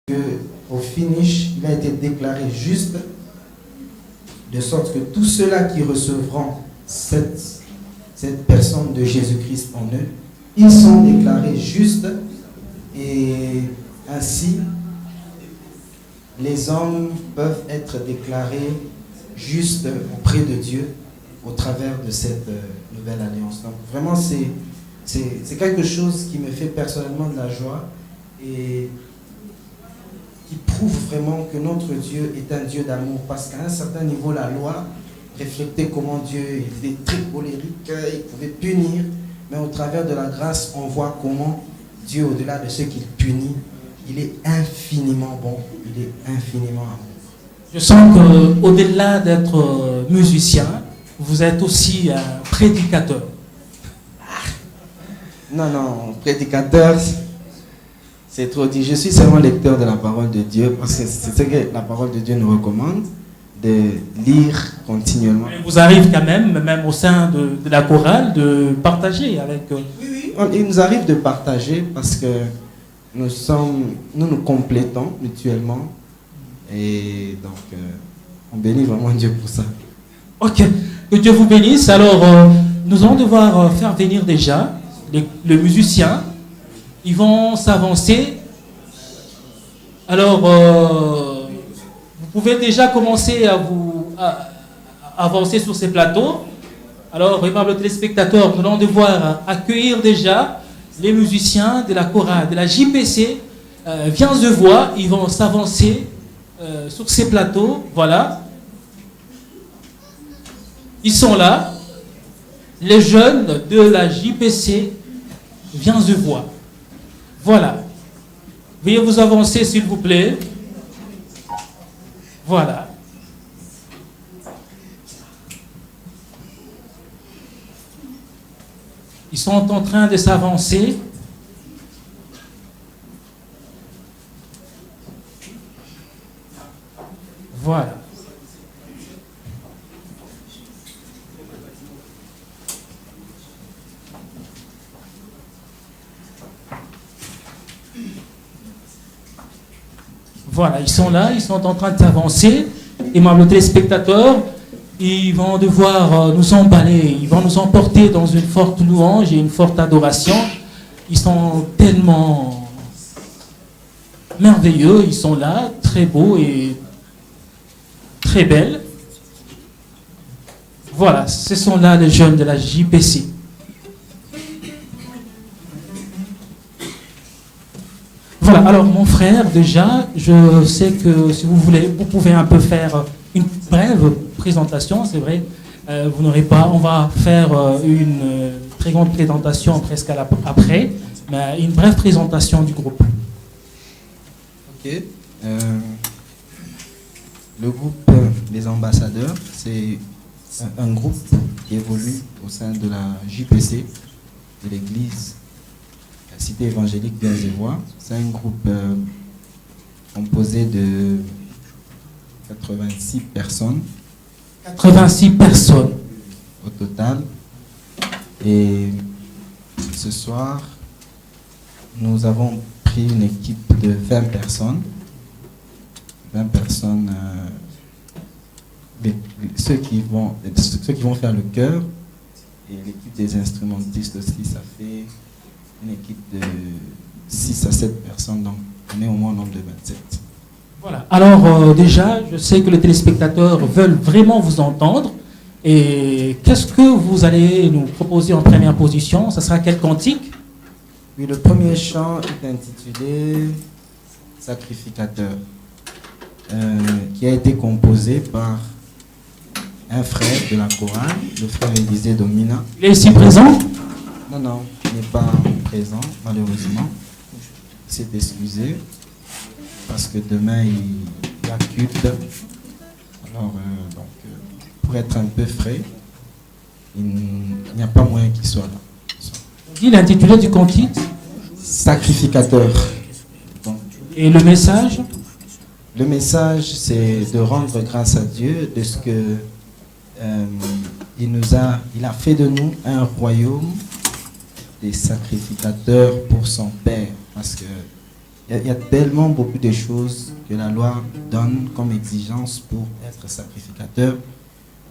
qu'au finish, il a été déclaré juste, de sorte que tous ceux-là qui recevront cette personne de Jésus-Christ en eux, ils sont déclarés justes, et ainsi, les hommes peuvent être déclarés justes auprès de Dieu au travers de cette nouvelle alliance. Donc vraiment, c'est quelque chose qui me fait personnellement de la joie et qui prouve vraiment que notre Dieu est un Dieu d'amour, parce qu'à un certain niveau, la loi reflétait comment Dieu il était très colérique, il pouvait punir, mais au travers de la grâce, on voit comment Dieu, au-delà de ce qu'il punit, il est infiniment bon, il est infiniment amour. Je sens qu'au-delà d'être musicien, vous êtes aussi un prédicateur. Non, prédicateur, c'est trop dit. Je suis seulement lecteur de la parole de Dieu, parce que c'est ce que la parole de Dieu nous recommande, de lire continuellement. Il vous arrive quand même au sein de la chorale, de partager avec... Oui, il nous arrive de partager parce que nous nous complétons mutuellement, et donc on bénit vraiment Dieu pour ça. Ok, que Dieu vous bénisse. Alors, nous allons devoir faire venir déjà les musiciens. Ils vont s'avancer. Alors, vous pouvez déjà commencer à avancer sur ces plateaux. Alors, aimables téléspectateurs, nous allons devoir accueillir déjà les musiciens de la chorale, de la JPC, Viens de voix. Ils vont s'avancer sur ces plateaux. Voilà. Ils sont là, les jeunes de la JPC Viens de voix. Voilà. Veuillez vous avancer, s'il vous plaît. Voilà. Ils sont en train de s'avancer. Voilà. Voilà, ils sont là, ils sont en train de s'avancer. Aimables téléspectateurs, ils vont devoir nous emballer, ils vont nous emporter dans une forte louange et une forte adoration. Ils sont tellement merveilleux, ils sont là, très beaux et très belles. Voilà, ce sont là les jeunes de la JPC. Voilà, alors mon frère, déjà, je sais que si vous voulez, vous pouvez un peu faire une brève présentation, c'est vrai. Vous n'aurez pas, on va faire une très grande présentation presque après, mais une brève présentation du groupe. Ok. Le groupe Les Ambassadeurs, c'est un groupe qui évolue au sein de la JPC, de l'église Cité évangélique Viens de voix. C'est un groupe composé de 86 personnes. 86 personnes. Au total. Et ce soir, nous avons pris une équipe de 20 personnes. 20 personnes, ceux qui vont faire le chœur, et l'équipe des instrumentistes aussi, ça fait une équipe de 6 à 7 personnes, donc on est au moins au nombre de 27. Voilà. Alors déjà, je sais que les téléspectateurs veulent vraiment vous entendre. Et qu'est-ce que vous allez nous proposer en première position? Ça sera quel cantique? Oui, le premier chant est intitulé Sacrificateur, qui a été composé par un frère de la chorale, le frère Élisée Domina. Il est ici présent? Non, il n'est pas présent, malheureusement. Il s'est excusé parce que demain il y a culte. Alors, pour être un peu frais, il n'y a pas moyen qu'il soit là. Dis l'intitulé du cantique. Sacrificateur. Donc, et le message? Le message, c'est de rendre grâce à Dieu de ce que il a fait de nous un royaume des sacrificateurs pour son Père, parce que Il y a tellement beaucoup de choses que la loi donne comme exigence pour être sacrificateur.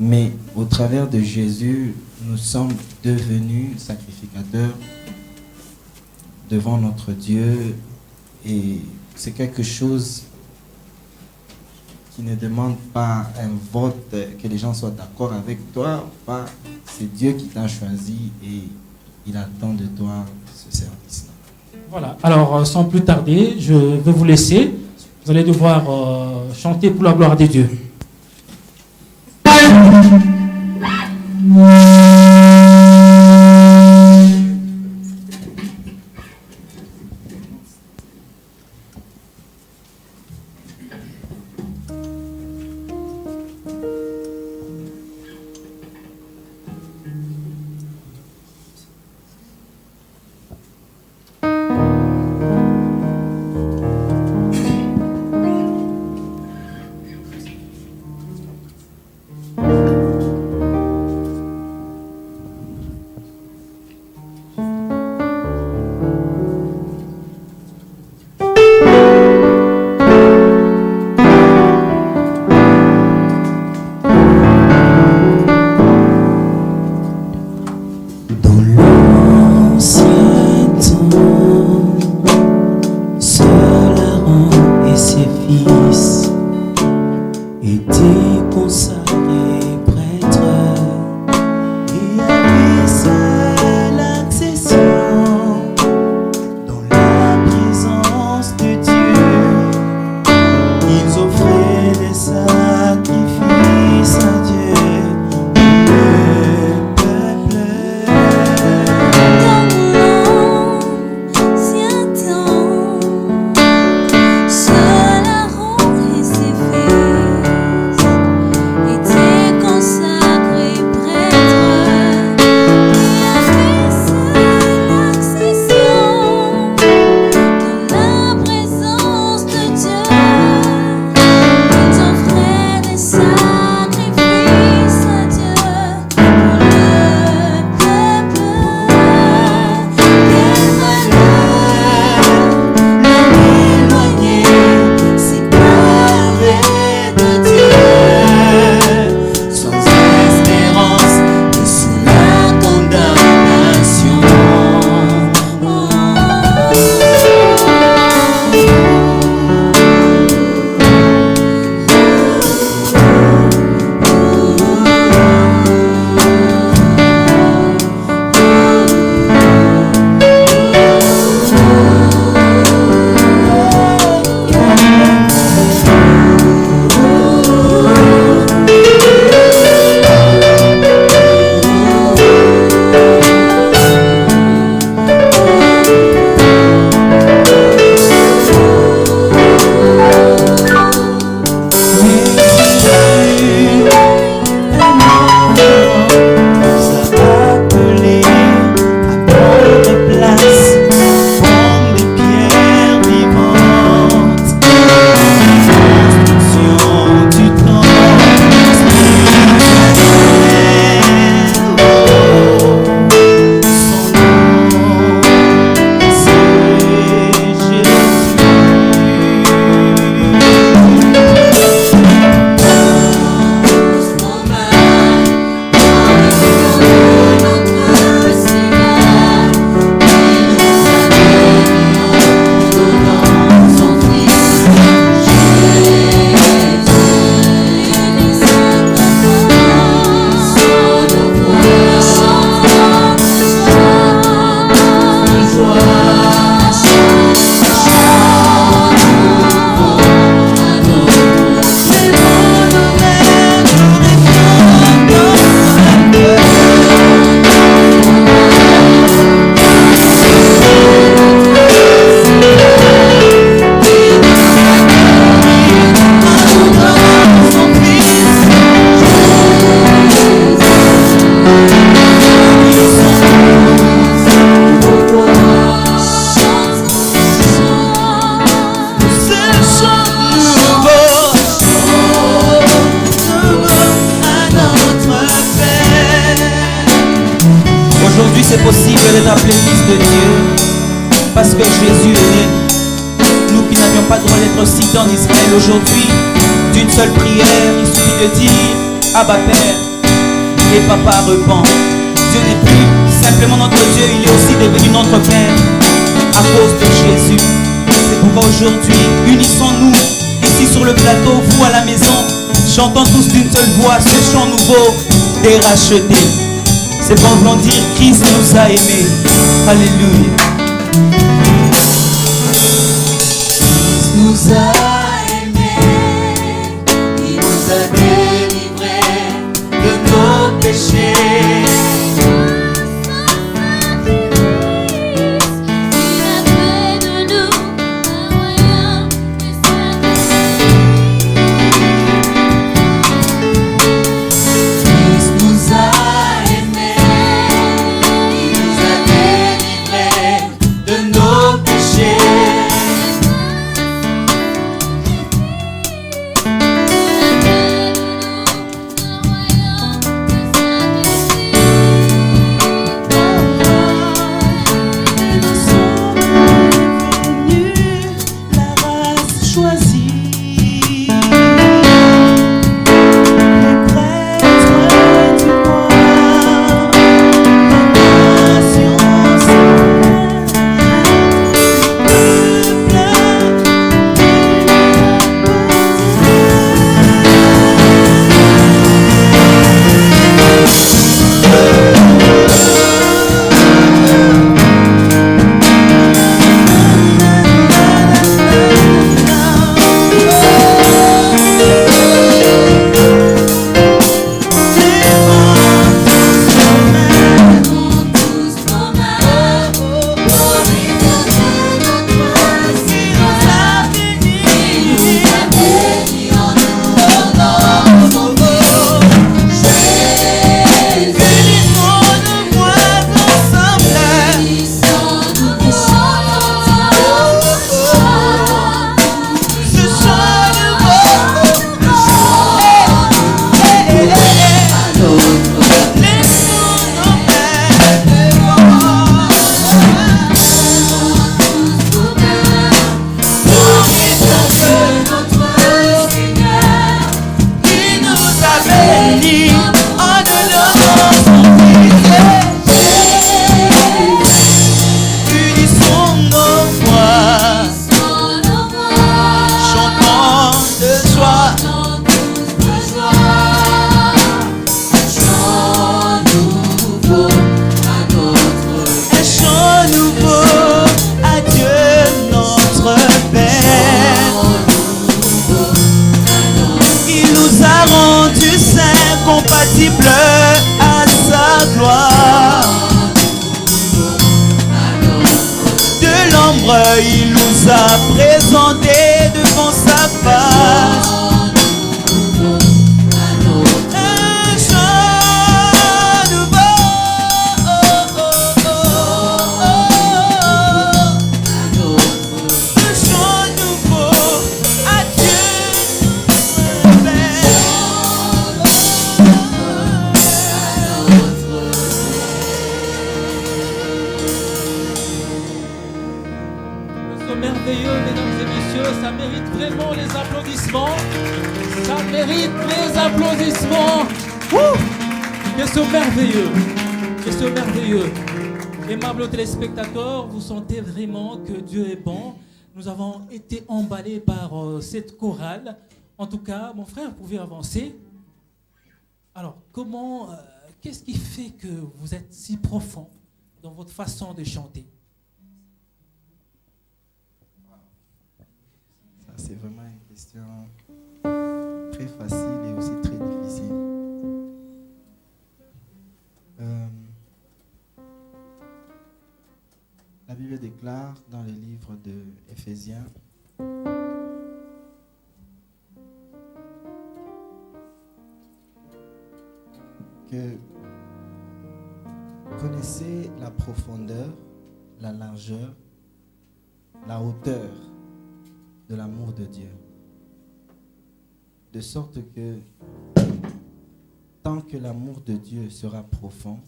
Mais au travers de Jésus, nous sommes devenus sacrificateurs devant notre Dieu. Et c'est quelque chose qui ne demande pas un vote, que les gens soient d'accord avec toi. Pas. C'est Dieu qui t'a choisi et il attend de toi ce service-là. Voilà, alors sans plus tarder, je vais vous laisser. Vous allez devoir chanter pour la gloire de Dieu. c'est possible de t'appeler fils de Dieu parce que Jésus est né. existait en Israël aujourd'hui. D'une seule prière, il suffit de dire Abba Père et Papa repent. Dieu n'est plus simplement notre Dieu, il est aussi devenu notre Père à cause de Jésus. C'est pourquoi aujourd'hui, unissons-nous ici sur le plateau, vous à la maison, chantons tous d'une seule voix ce chant nouveau des rachetés. C'est pour vouloir dire Christ nous a aimés. Alléluia. Christ nous a aimés, il nous a délivrés de nos péchés. À sa gloire. De l'ombre, il nous a présenté devant sa face. Un chant nouveau, un chant nouveau à Dieu notre Père. Merveilleux, mesdames et messieurs, ça mérite vraiment les applaudissements. Ça mérite les applaudissements. Qu'est-ce merveilleux, qu'est-ce merveilleux. Aimables téléspectateurs, vous sentez vraiment que Dieu est bon. Nous avons été emballés par cette chorale. En tout cas, mon frère, vous pouvez avancer. Alors, qu'est-ce qui fait que vous êtes si profond dans votre façon de chanter? C'est vraiment une question très facile et aussi très difficile. La Bible déclare dans le livre de Éphésiens que connaissez la profondeur, la largeur, la hauteur de l'amour de Dieu. De sorte que tant que l'amour de Dieu sera profond,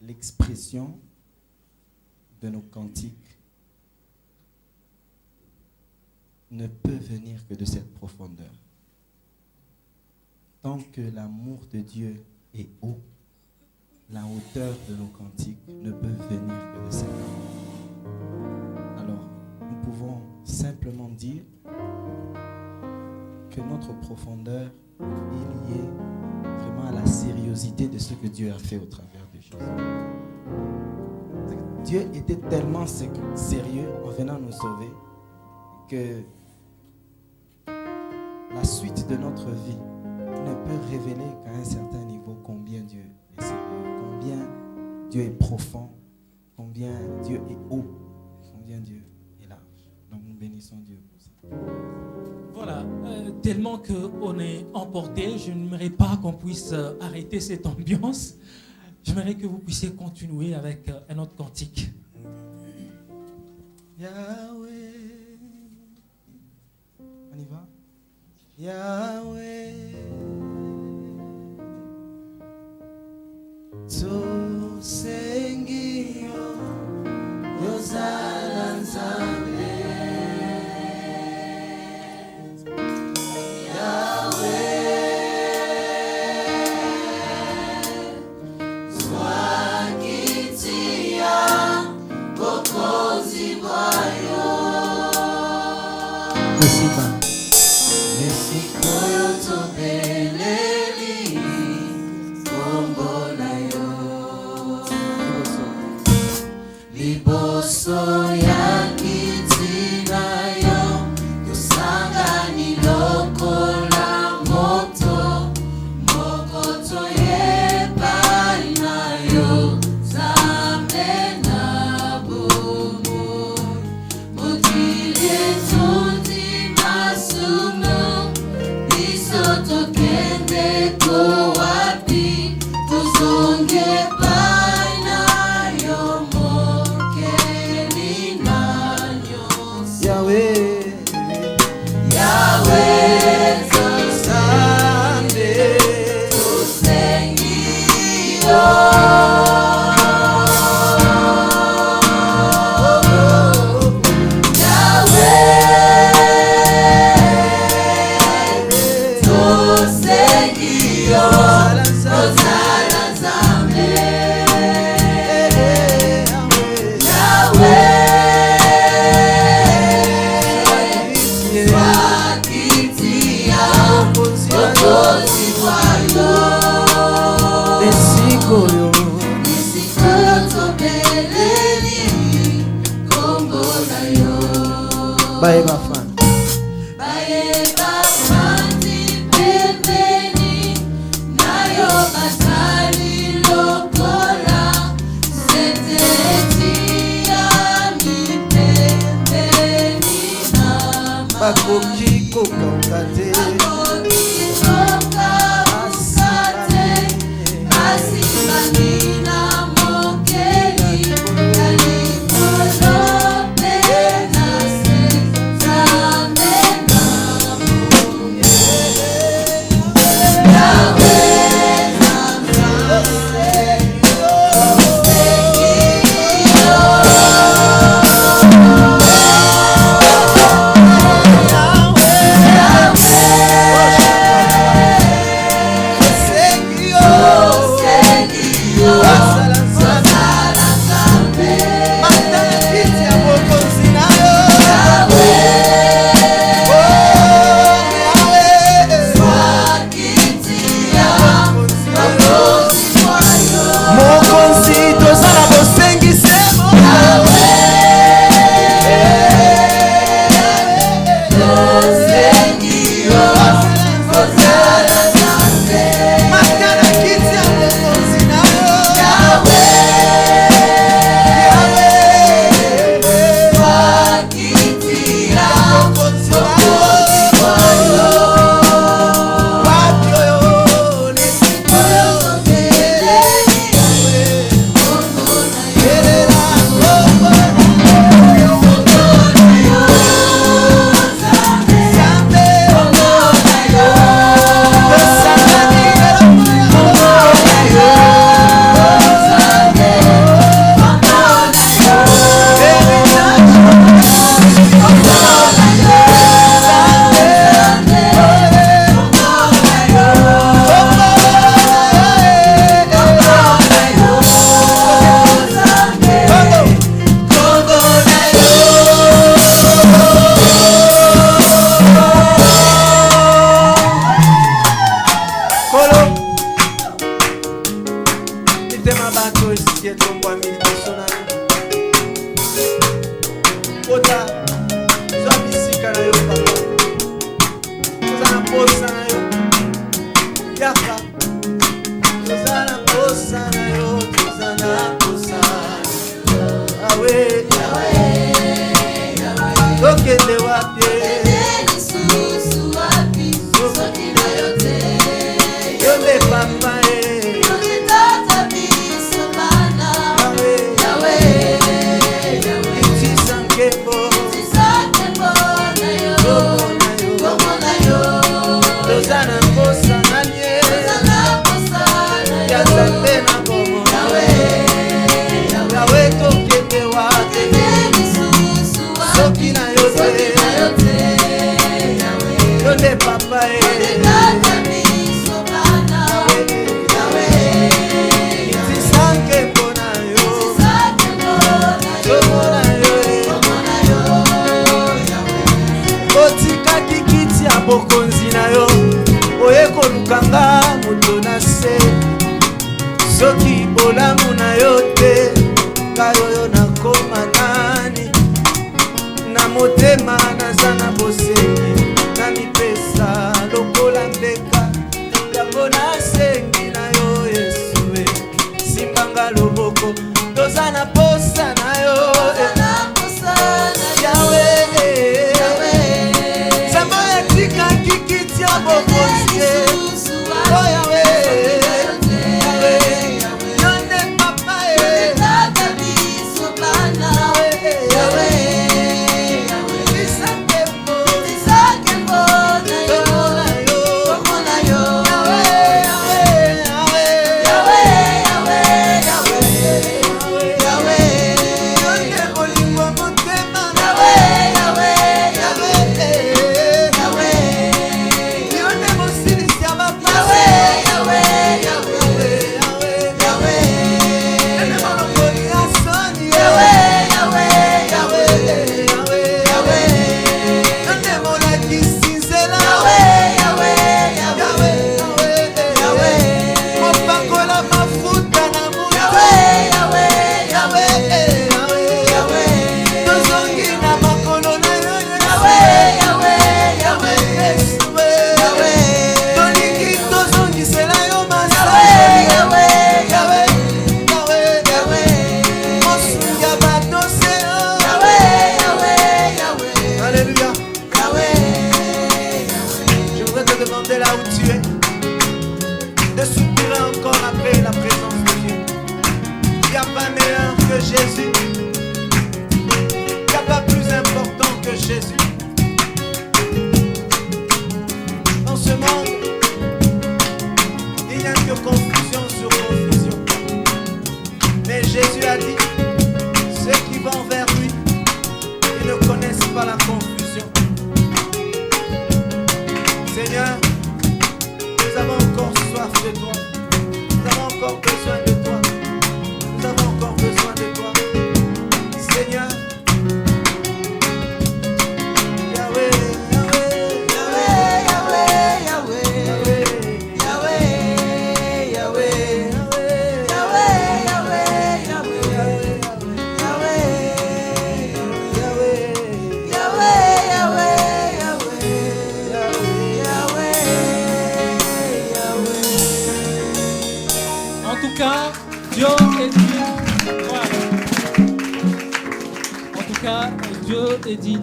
l'expression de nos cantiques ne peut venir que de cette profondeur. Tant que l'amour de Dieu est haut, la hauteur de nos cantiques ne peut venir que de cet amour. Alors, nous pouvons simplement dire que notre profondeur est liée vraiment à la sérieuxité de ce que Dieu a fait au travers de Jésus. Dieu était tellement sérieux en venant nous sauver que la suite de notre vie ne peut révéler qu'à un certain niveau combien Dieu est sérieux, combien Dieu est profond, combien Dieu est haut, combien Dieu est large. Donc nous bénissons Dieu pour ça. Voilà, tellement qu'on est emporté, je n'aimerais pas qu'on puisse arrêter cette ambiance. J'aimerais que vous puissiez continuer avec un autre cantique. Yahweh, on y va? Yahweh, Tosengio, Yozala Nzambe. bokonzi na yo oye kolukanga moto na se soki bolamu na yo te ngai oyo nakoma nani na motema naza na bosengi na mipesa lokola mbeka yango nasengi na yo Yesu simbanga loboko toza na posa na yo Yawe Zamba etika kikitia bokonzi oh Yawe Yonde papa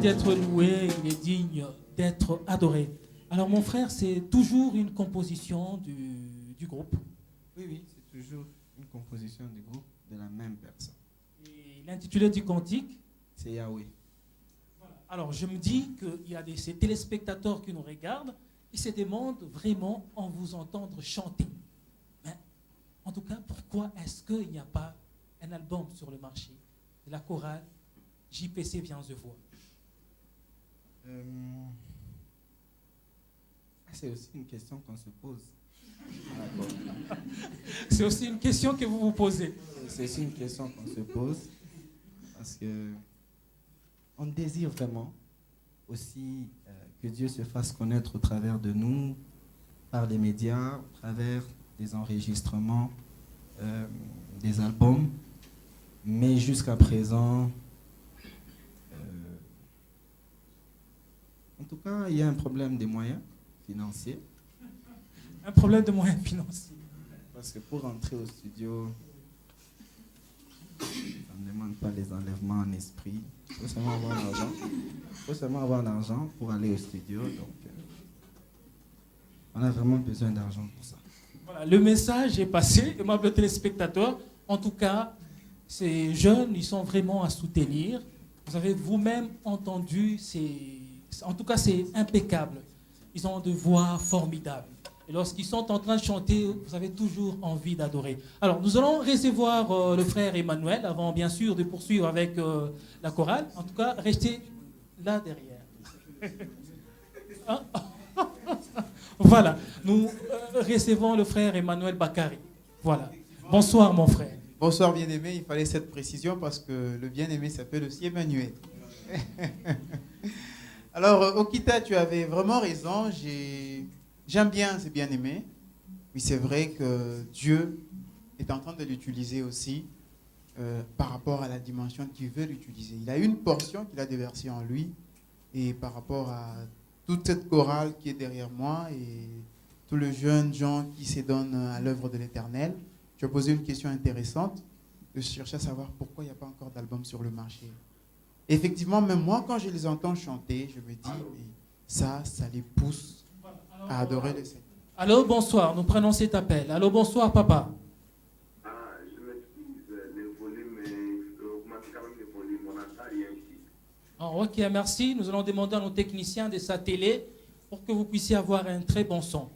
D'être loué, il est digne d'être adoré. Alors mon frère, c'est toujours une composition du groupe. Oui, c'est toujours une composition du groupe de la même personne. Et l'intitulé du cantique, c'est Yahweh. Voilà. Alors je me dis qu'il y a ces téléspectateurs qui nous regardent, ils se demandent vraiment en vous entendre chanter. Mais en tout cas, pourquoi est-ce qu'il n'y a pas un album sur le marché de la chorale JPC Viens de Voix? C'est aussi une question qu'on se pose. C'est aussi une question que vous vous posez. C'est aussi une question qu'on se pose parce que on désire vraiment aussi que Dieu se fasse connaître au travers de nous, par les médias, au travers des enregistrements, des albums. Mais jusqu'à présent, en tout cas, il y a un problème des moyens financiers. Un problème de moyens financiers. Parce que pour entrer au studio, ça ne demande pas les enlèvements en esprit. Il faut seulement avoir l'argent. Il faut seulement avoir l'argent pour aller au studio. Donc, on a vraiment besoin d'argent pour ça. Voilà, le message est passé, aimable téléspectateurs. En tout cas, ces jeunes, ils sont vraiment à soutenir. Vous avez vous-même entendu, en tout cas, c'est impeccable. Ils ont de voix formidables. Et lorsqu'ils sont en train de chanter, vous avez toujours envie d'adorer. Alors, nous allons recevoir le frère Emmanuel, avant bien sûr de poursuivre avec la chorale. En tout cas, restez là derrière. Hein? Voilà, nous recevons le frère Emmanuel Bakari. Voilà. Bonsoir, mon frère. Bonsoir, bien-aimé. Il fallait cette précision parce que le bien-aimé s'appelle aussi Emmanuel. Alors, Okita, tu avais vraiment raison. J'aime bien ces bien-aimés. Oui, c'est vrai que Dieu est en train de l'utiliser aussi par rapport à la dimension qu'il veut l'utiliser. Il a une portion qu'il a déversée en lui et par rapport à toute cette chorale qui est derrière moi et tous les jeunes gens qui se donnent à l'œuvre de l'Éternel. Tu as posé une question intéressante. Je cherchais à savoir pourquoi il n'y a pas encore d'album sur le marché. Effectivement, même moi, quand je les entends chanter, je me dis, mais ça les pousse à adorer le Seigneur. Allô, bonsoir, nous prenons cet appel. Allô, bonsoir, papa. Je m'excuse, le volume, augmentez quand même le volume, on n'entend rien ici. Ok, merci. Nous allons demander à nos techniciens de sa télé pour que vous puissiez avoir un très bon son.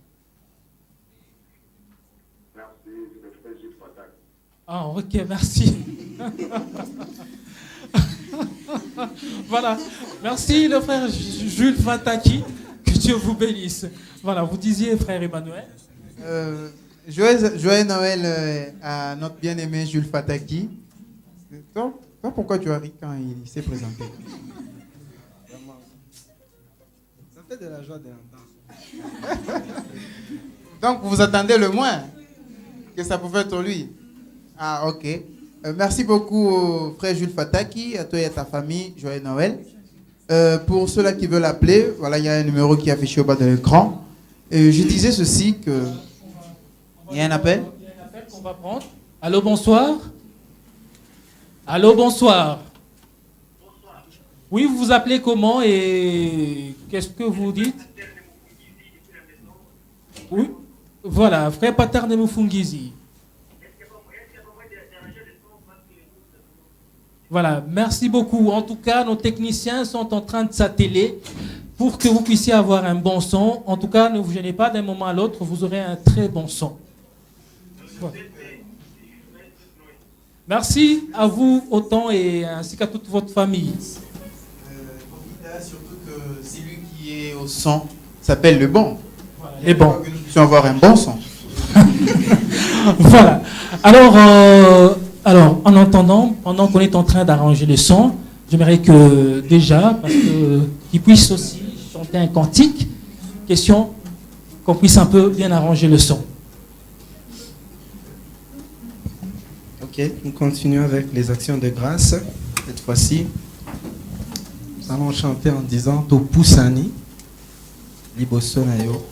Merci, je me fais juste contact. Ok, merci. Voilà. Merci, le frère Jules Fataki. Que Dieu vous bénisse. Voilà, vous disiez, frère Emmanuel. Joyeux Noël à notre bien-aimé Jules Fataki. Toi, pourquoi tu as ri quand il s'est présenté? Ça fait de la joie de l'entendre. Donc, vous attendez le moins que ça pouvait être lui. Ah, ok. Merci beaucoup, frère Jules Fataki, à toi et à ta famille. Joyeux Noël. Pour ceux-là qui veulent appeler, voilà, il y a un numéro qui est affiché au bas de l'écran. Et je disais ceci que... Il y a un appel? Il y a un appel qu'on va prendre. Allô, bonsoir. Allô, bonsoir. Oui, vous vous appelez comment et qu'est-ce que vous dites? Oui, voilà, frère Pater Mufungizi. Voilà, merci beaucoup. En tout cas, nos techniciens sont en train de s'atteler pour que vous puissiez avoir un bon son. En tout cas, ne vous gênez pas, d'un moment à l'autre, vous aurez un très bon son. Voilà. Merci à vous autant et ainsi qu'à toute votre famille. Surtout que c'est lui qui est au son, s'appelle le bon. Voilà, les bons. Nous puissions avoir un bon son. Voilà. Alors, en entendant, pendant qu'on est en train d'arranger le son, j'aimerais que déjà, parce qu'ils puissent aussi chanter un cantique, question qu'on puisse un peu bien arranger le son. Ok, nous continuons avec les actions de grâce. Cette fois-ci, nous allons chanter en disant Topusani, Libosonayo.